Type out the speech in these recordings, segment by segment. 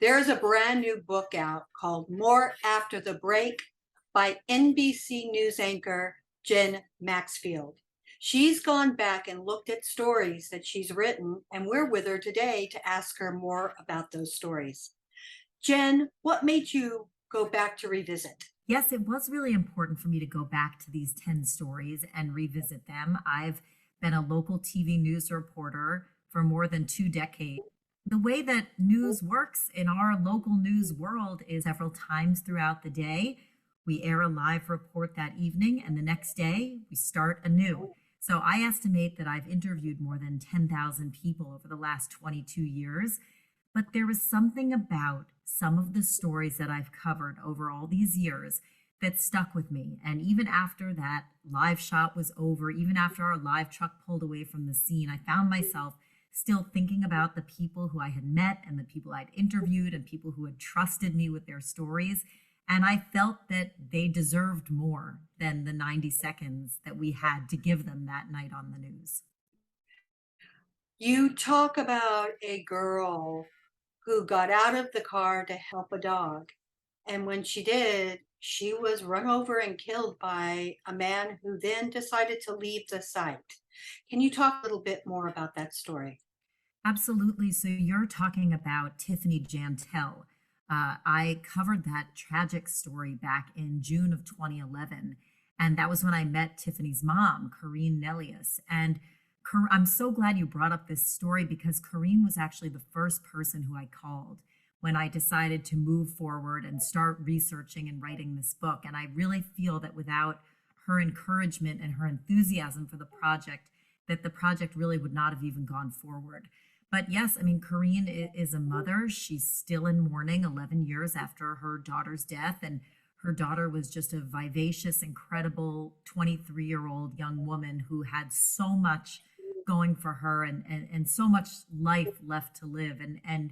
There's a brand new book out called More After the Break by NBC News anchor Jen Maxfield. She's gone back and looked at stories that she's written, and we're with her today to ask her more about those stories. Jen, what made you go back to revisit? Yes, it was really important for me to go back to these 10 stories and revisit them. I've been a local TV news reporter for more than 2 decades. The way that news works in our local news world is several times throughout the day. We air a live report that evening, and the next day we start anew. So I estimate that I've interviewed more than 10,000 people over the last 22 years. But there was something about some of the stories that I've covered over all these years that stuck with me. And even after that live shot was over, even after our live truck pulled away from the scene, I found myself still thinking about the people who I had met and the people I'd interviewed and people who had trusted me with their stories. And I felt that they deserved more than the 90 seconds that we had to give them that night on the news. You talk about a girl who got out of the car to help a dog. And when she did, she was run over and killed by a man who then decided to leave the site. Can you talk a little bit more about that story? Absolutely. So you're talking about Tiffany Jantel. I covered that tragic story back in June of 2011. And that was when I met Tiffany's mom, Corrine Nellius. And I'm so glad you brought up this story because Corrine was actually the first person who I called when I decided to move forward and start researching and writing this book. And I really feel that without her encouragement and her enthusiasm for the project, that the project really would not have even gone forward. But yes, I mean, Corrine is a mother. She's still in mourning 11 years after her daughter's death. And her daughter was just a vivacious, incredible 23-year-old young woman who had so much going for her and so much life left to live. And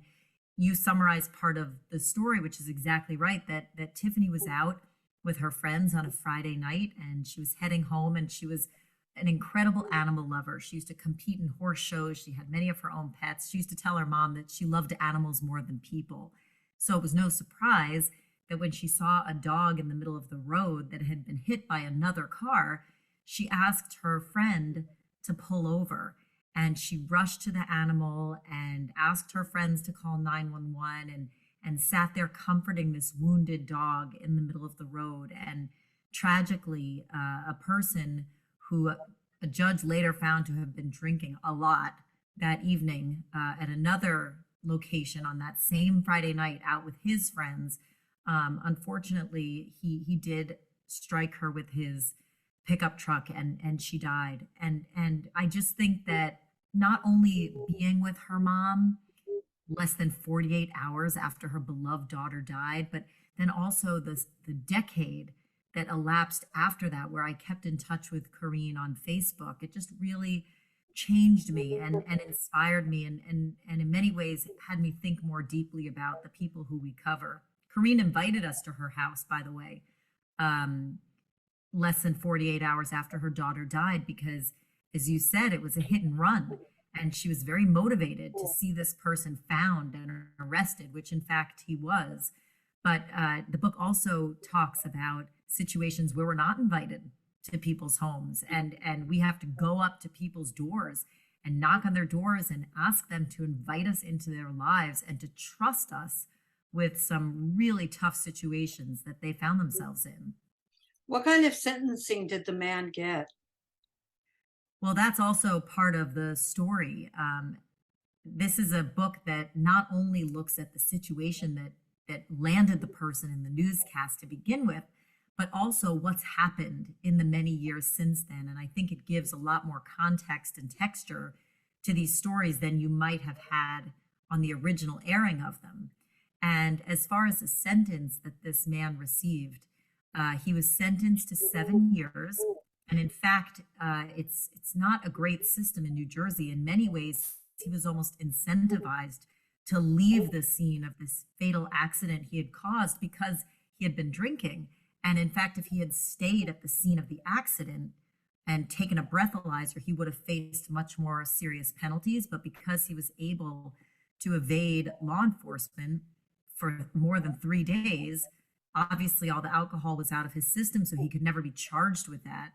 you summarized part of the story, which is exactly right, that Tiffany was out with her friends on a Friday night and she was heading home, and she was an incredible animal lover. She used to compete in horse shows. She had many of her own pets. She used to tell her mom that she loved animals more than people. So it was no surprise that when she saw a dog in the middle of the road that had been hit by another car, she asked her friend to pull over. And she rushed to the animal and asked her friends to call 911 and sat there comforting this wounded dog in the middle of the road. And tragically, a person who a judge later found to have been drinking a lot that evening at another location on that same Friday night out with his friends. Unfortunately, he did strike her with his pickup truck and she died. And I just think that not only being with her mom less than 48 hours after her beloved daughter died, but then also the decade that elapsed after that, where I kept in touch with Corrine on Facebook, it just really changed me and inspired me and in many ways had me think more deeply about the people who we cover. Corrine invited us to her house, by the way, less than 48 hours after her daughter died, because, as you said, it was a hit and run. And she was very motivated to see this person found and arrested, which in fact he was. But the book also talks about situations where we're not invited to people's homes, and we have to go up to people's doors and knock on their doors and ask them to invite us into their lives and to trust us with some really tough situations that they found themselves in. What kind of sentencing did the man get? Well, that's also part of the story. This is a book that not only looks at the situation that landed the person in the newscast to begin with, but also what's happened in the many years since then. And I think it gives a lot more context and texture to these stories than you might have had on the original airing of them. And as far as the sentence that this man received, he was sentenced to 7 years. And in fact, it's not a great system in New Jersey. In many ways, he was almost incentivized to leave the scene of this fatal accident he had caused because he had been drinking. And in fact, if he had stayed at the scene of the accident and taken a breathalyzer, he would have faced much more serious penalties. But because he was able to evade law enforcement, for more than 3 days. Obviously, all the alcohol was out of his system, so he could never be charged with that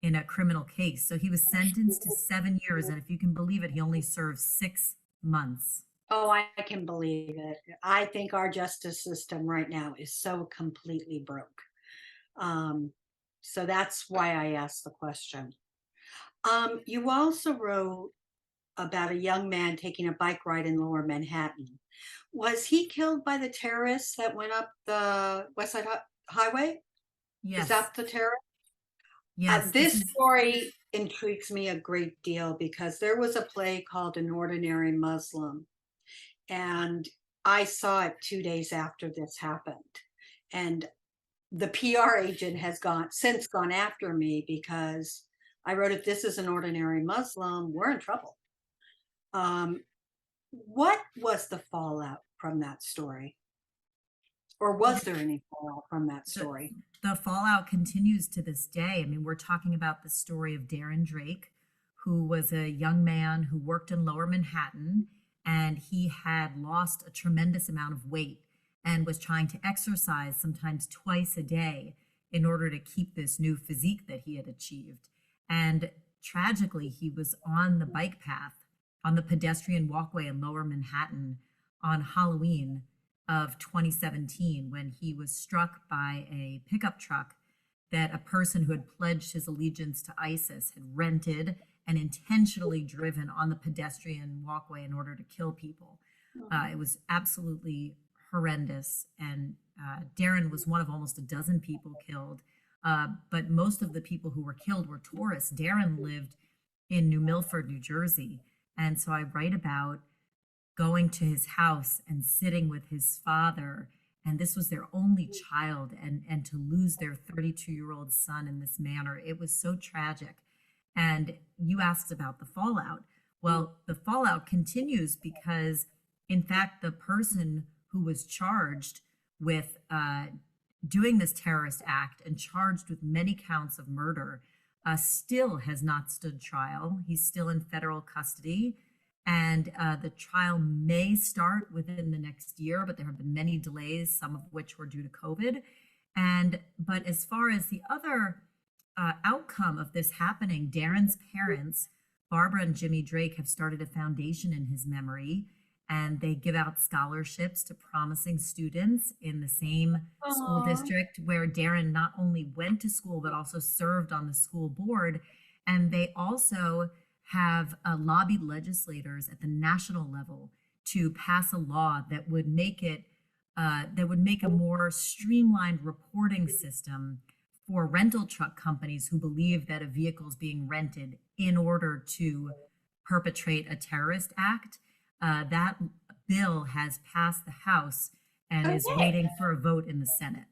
in a criminal case. So he was sentenced to 7 years. And if you can believe it, he only served 6 months. Oh, I can believe it. I think our justice system right now is so completely broke. Um, so that's why I asked the question. You also wrote about a young man taking a bike ride in Lower Manhattan. Was he killed by the terrorists that went up the West Side Highway? Is Yes, that the terrorist? yes, this This is story intrigues me a great deal because there was a play called An Ordinary Muslim, and I saw it 2 days after this happened. And the PR agent has gone after me because I wrote, if this is an ordinary Muslim, we're in trouble. Um, what was the fallout from that story? Or was there any fallout from that the story? the fallout continues to this day. I mean, we're talking about the story of Darren Drake, who was a young man who worked in Lower Manhattan, and he had lost a tremendous amount of weight and was trying to exercise sometimes twice a day in order to keep this new physique that he had achieved. And tragically, he was on the bike path on the pedestrian walkway in Lower Manhattan on Halloween of 2017 when he was struck by a pickup truck that a person who had pledged his allegiance to ISIS had rented and intentionally driven on the pedestrian walkway in order to kill people. It was absolutely horrendous. And Darren was one of almost a dozen people killed. But most of the people who were killed were tourists. Darren lived in New Milford, New Jersey. And so I write about going to his house and sitting with his father, and this was their only child, and to lose their 32-year-old son in this manner, it was so tragic. And you asked about the fallout. Well, the fallout continues because, in fact, the person who was charged with doing this terrorist act and charged with many counts of murder still has not stood trial. He's still in federal custody. And the trial may start within the next year, but there have been many delays, some of which were due to COVID. But as far as the other outcome of this happening, Darren's parents, Barbara and Jimmy Drake, have started a foundation in his memory, and they give out scholarships to promising students in the same school Aw. district where Darren not only went to school, but also served on the school board. And they also have lobbied legislators at the national level to pass a law that would make a more streamlined reporting system for rental truck companies who believe that a vehicle is being rented in order to perpetrate a terrorist act. That bill has passed the House and is Okay. waiting for a vote in the Senate.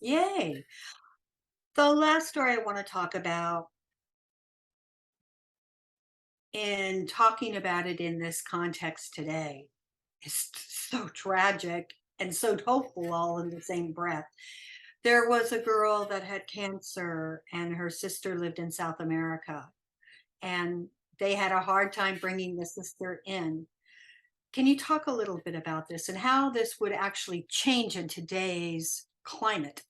Yay. The last story I want to talk about, in talking about it in this context today, is so tragic and so hopeful all in the same breath. There was a girl that had cancer, and her sister lived in South America, and they had a hard time bringing the sister in. Can you talk a little bit about this and how this would actually change in today's climate?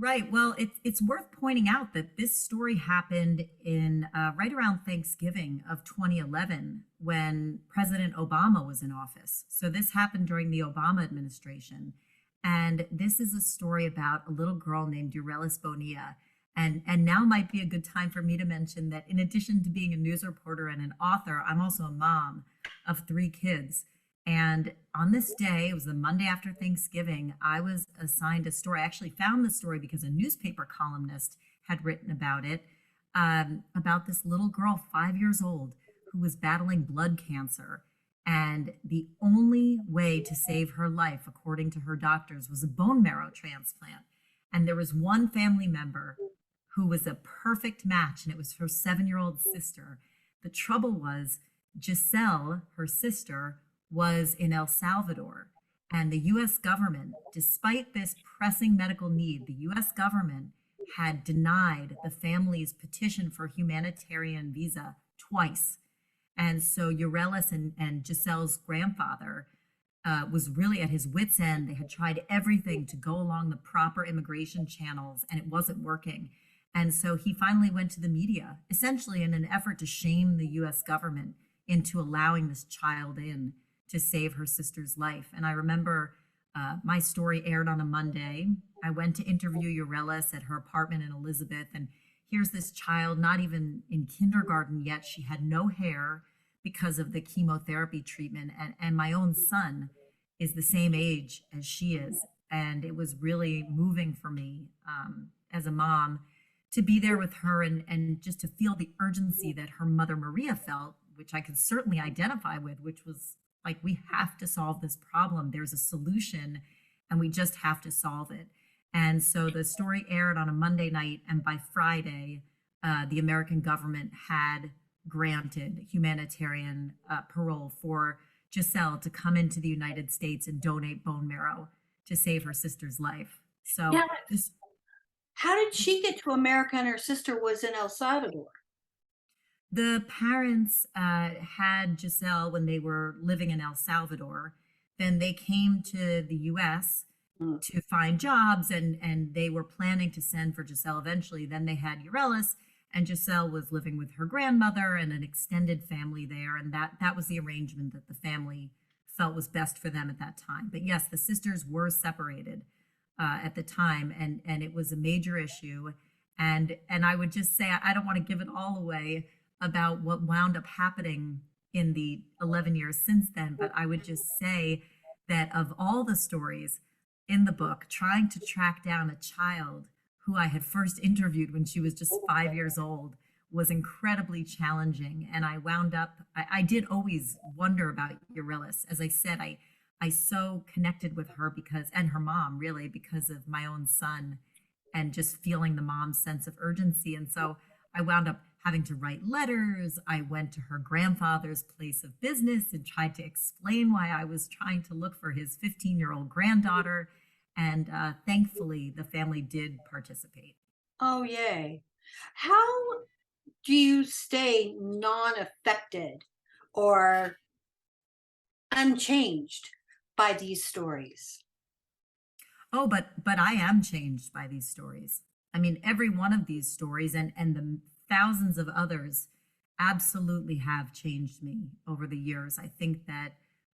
Right. Well, it's worth pointing out that this story happened in right around Thanksgiving of 2011 when President Obama was in office. So this happened during the Obama administration, and this is a story about a little girl named Eurelis Bonilla. And now might be a good time for me to mention that in addition to being a news reporter and an author, I'm also a mom of 3 kids. And on this day, it was the Monday after Thanksgiving, I was assigned a story. I actually found the story because a newspaper columnist had written about it, about this little girl, 5 years old, who was battling blood cancer. And the only way to save her life, according to her doctors, was a bone marrow transplant. And there was one family member who was a perfect match, and it was her 7-year-old sister. The trouble was, Giselle, her sister, was in El Salvador. And the US government, despite this pressing medical need, the US government had denied the family's petition for humanitarian visa twice. And so Eurelis and Giselle's grandfather was really at his wits' end. They had tried everything to go along the proper immigration channels, and it wasn't working. And so he finally went to the media, essentially in an effort to shame the US government into allowing this child in to save her sister's life. And I remember my story aired on a Monday. I went to interview Eurelis at her apartment in Elizabeth, and here's this child, not even in kindergarten yet. She had no hair because of the chemotherapy treatment. And my own son is the same age as she is. And it was really moving for me as a mom to be there with her and just to feel the urgency that her mother Maria felt, which I could certainly identify with, which was like, we have to solve this problem. There's a solution and we just have to solve it. And so the story aired on a Monday night, and by Friday, the American government had granted humanitarian parole for Giselle to come into the United States and donate bone marrow to save her sister's life. So Yeah. this, How did she get to America and her sister was in El Salvador? the parents had Giselle when they were living in El Salvador. Then they came to the US Mm. to find jobs, and they were planning to send for Giselle eventually. Then they had Eurelis, and Giselle was living with her grandmother and an extended family there, and that was the arrangement that the family felt was best for them at that time. But yes, the sisters were separated at the time, and it was a major issue. And I would just say, I don't want to give it all away about what wound up happening in the 11 years since then, but I would just say that of all the stories in the book, trying to track down a child who I had first interviewed when she was just 5 years old was incredibly challenging. And I wound up, I did always wonder about Eurelis. As I said, I so connected with her because, and her mom really, because of my own son and just feeling the mom's sense of urgency. And so I wound up having to write letters. I went to her grandfather's place of business and tried to explain why I was trying to look for his 15-year-old granddaughter. And thankfully, the family did participate. Oh, yay. How do you stay non-affected or unchanged by these stories? Oh, but I am changed by these stories. I mean, every one of these stories and the thousands of others absolutely have changed me over the years. I think that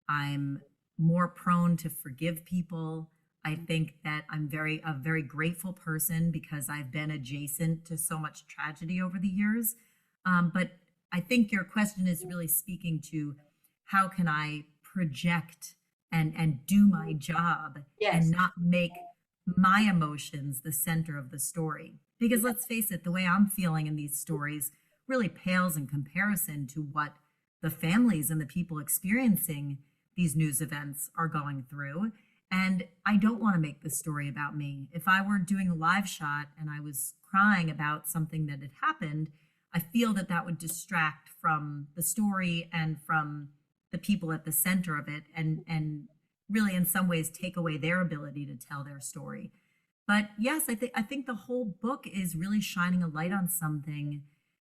I'm more prone to forgive people. I think that I'm a very grateful person because I've been adjacent to so much tragedy over the years. But I think your question is really speaking to how can I project and do my job Yes. and not make my emotions the center of the story. Because let's face it, the way I'm feeling in these stories really pales in comparison to what the families and the people experiencing these news events are going through. And I don't want to make this story about me. If I were doing a live shot and I was crying about something that had happened, I feel that that would distract from the story and from the people at the center of it, and really in some ways take away their ability to tell their story. But yes, I think the whole book is really shining a light on something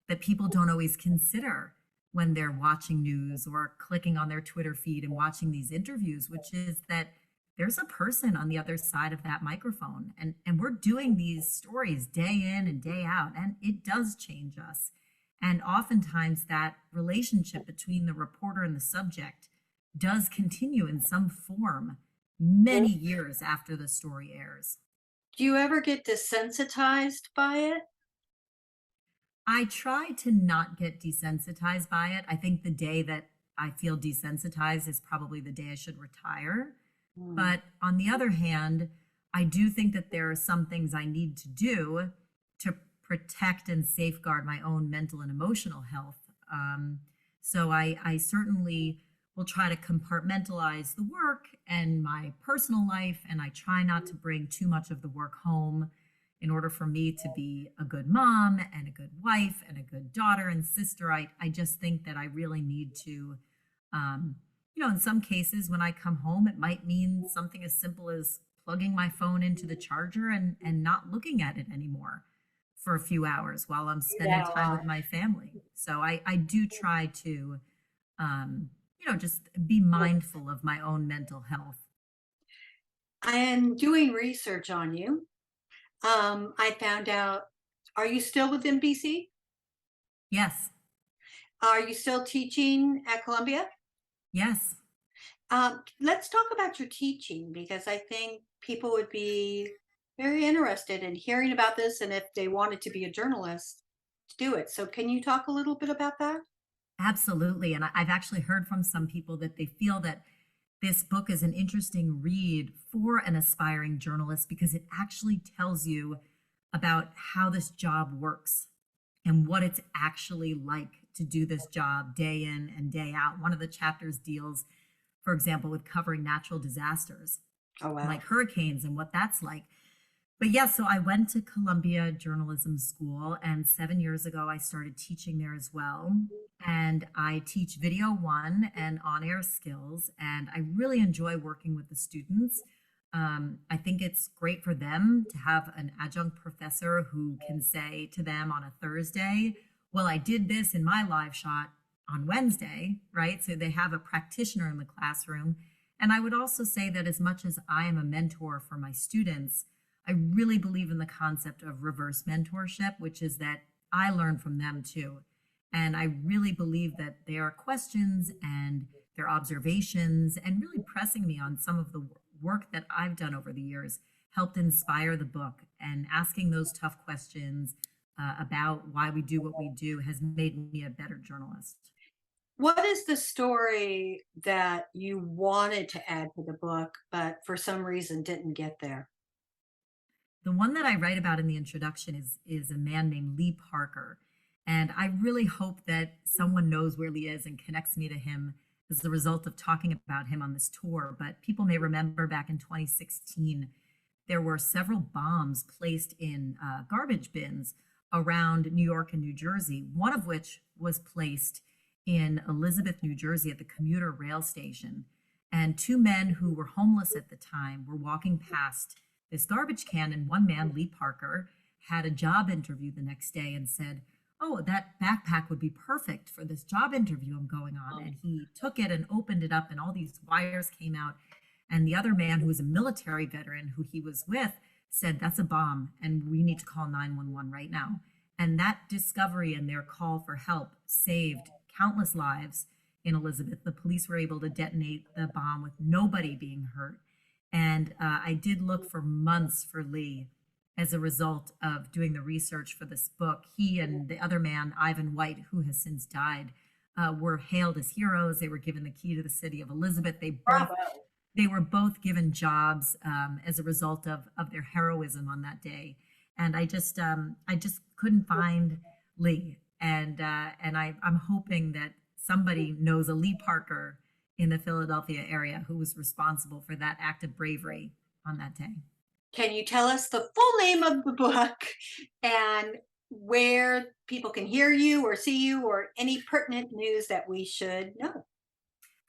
that people don't always consider when they're watching news or clicking on their Twitter feed and watching these interviews, which is that there's a person on the other side of that microphone. And we're doing these stories day in and day out, and it does change us. And oftentimes that relationship between the reporter and the subject does continue in some form many years after the story airs. Do you ever get desensitized by it? I try to not get desensitized by it. I think the day that I feel desensitized is probably the day I should retire. Mm. But on the other hand, I do think that there are some things I need to do to protect and safeguard my own mental and emotional health. So I certainly will try to compartmentalize the work and my personal life, and I try not to bring too much of the work home in order for me to be a good mom and a good wife and a good daughter and sister. I just think that I really need to, in some cases when I come home, it might mean something as simple as plugging my phone into the charger and not looking at it anymore for a few hours while I'm spending time with my family. So I do try to just be mindful of my own mental health. I am doing research on you. I found out, are you still with NBC? Yes. Are you still teaching at Columbia? Yes. Let's talk about your teaching because I think people would be very interested in hearing about this and if they wanted to be a journalist, to do it. So, can you talk a little bit about that? Absolutely. And I've actually heard from some people that they feel that this book is an interesting read for an aspiring journalist because it actually tells you about how this job works and what it's actually like to do this job day in and day out. One of the chapters deals, for example, with covering natural disasters Oh, wow. like hurricanes and what that's like. But yeah, so I went to Columbia Journalism School, and 7 years ago, I started teaching there as well. And I teach video one and on air skills, and I really enjoy working with the students. I think it's great for them to have an adjunct professor who can say to them on a Thursday, well, I did this in my live shot on Wednesday, right? So they have a practitioner in the classroom. And I would also say that as much as I am a mentor for my students, I really believe in the concept of reverse mentorship, which is that I learn from them too. And I really believe that their questions and their observations and really pressing me on some of the work that I've done over the years helped inspire the book. And asking those tough questions about why we do what we do has made me a better journalist. What is the story that you wanted to add to the book, but for some reason didn't get there? The one that I write about in the introduction is a man named Lee Parker. And I really hope that someone knows where Lee is and connects me to him as the result of talking about him on this tour. But people may remember back in 2016, there were several bombs placed in garbage bins around New York and New Jersey, one of which was placed in Elizabeth, New Jersey at the commuter rail station. And two men who were homeless at the time were walking past this garbage can, and one man, Lee Parker, had a job interview the next day and said, oh, that backpack would be perfect for this job interview I'm going on. And he took it and opened it up, and all these wires came out. And the other man, who was a military veteran who he was with, said, that's a bomb, and we need to call 911 right now. And that discovery and their call for help saved countless lives in Elizabeth. The police were able to detonate the bomb with nobody being hurt. And I did look for months for Lee as a result of doing the research for this book. He and the other man, Ivan White, who has since died, were hailed as heroes. They were given the key to the city of Elizabeth. Bravo. They were both given jobs as a result of their heroism on that day. And I just couldn't find Lee. And I'm hoping that somebody knows a Lee Parker in the Philadelphia area who was responsible for that act of bravery on that day. Can you tell us the full name of the book and where people can hear you or see you or any pertinent news that we should know?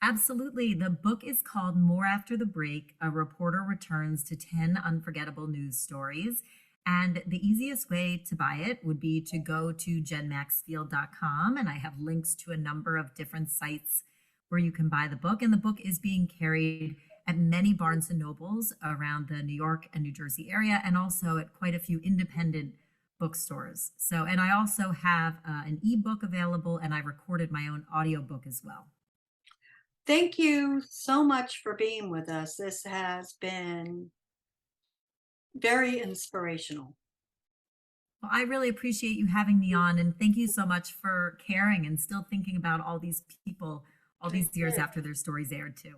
Absolutely. The book is called More After the Break. A reporter returns to 10 unforgettable news stories. And the easiest way to buy it would be to go to jenmaxfield.com. And I have links to a number of different sites where you can buy the book. And the book is being carried at many Barnes and Nobles around the New York and New Jersey area, and also at quite a few independent bookstores. So, and I also have an ebook available, and I recorded my own audiobook as well. Thank you so much for being with us. This has been very inspirational. Well, I really appreciate you having me on, and thank you so much for caring and still thinking about all these people all these years after their stories aired too.